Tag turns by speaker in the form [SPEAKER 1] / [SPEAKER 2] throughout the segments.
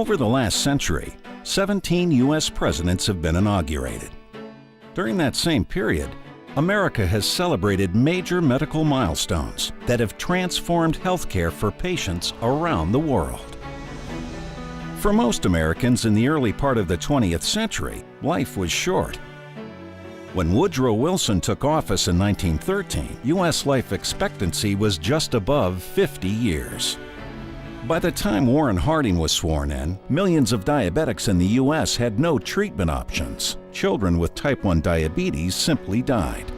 [SPEAKER 1] Over the last century, 17 U.S. presidents have been inaugurated. During that same period, America has celebrated major medical milestones that have transformed healthcare for patients around the world. For most Americans in the early part of the 20th century, life was short. When Woodrow Wilson took office in 1913, U.S. life expectancy was just above 50 years. By the time Warren Harding was sworn in, millions of diabetics in the U.S. had no treatment options. Children with type 1 diabetes simply died.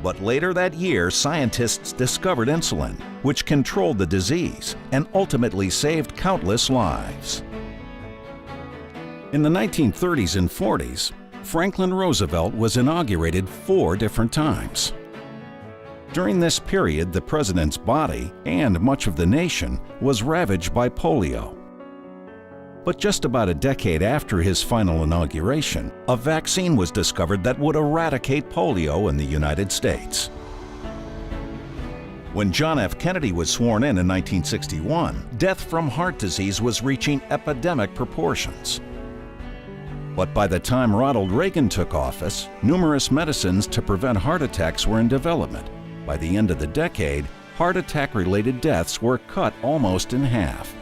[SPEAKER 1] But later that year, scientists discovered insulin, which controlled the disease and ultimately saved countless lives. In the 1930s and 40s, Franklin Roosevelt was inaugurated 4 different times. During this period, the president's body and much of the nation was ravaged by polio. But just about a decade after his final inauguration, a vaccine was discovered that would eradicate polio in the United States. When John F. Kennedy was sworn in 1961, death from heart disease was reaching epidemic proportions. But by the time Ronald Reagan took office, numerous medicines to prevent heart attacks were in development. By the end of the decade, heart attack-related deaths were cut almost in half.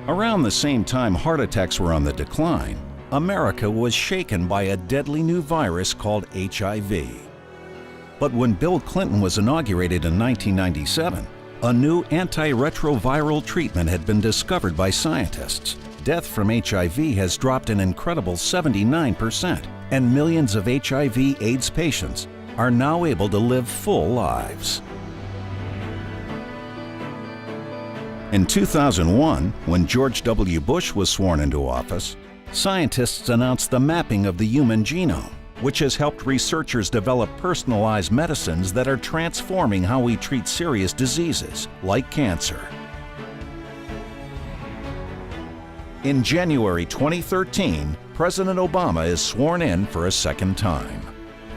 [SPEAKER 1] Around the same time heart attacks were on the decline, America was shaken by a deadly new virus called HIV. But when Bill Clinton was inaugurated in 1997, a new antiretroviral treatment had been discovered by scientists. Death from HIV has dropped an incredible 79%, and millions of HIV/AIDS patients are now able to live full lives. In 2001, when George W. Bush was sworn into office, scientists announced the mapping of the human genome, which has helped researchers develop personalized medicines that are transforming how we treat serious diseases, like cancer. In January 2013, President Obama is sworn in for a second time.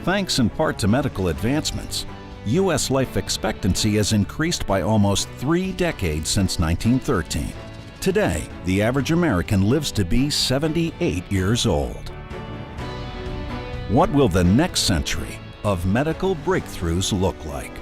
[SPEAKER 1] Thanks in part to medical advancements, U.S. life expectancy has increased by almost 3 decades since 1913. Today, the average American lives to be 78 years old. What will the next century of medical breakthroughs look like?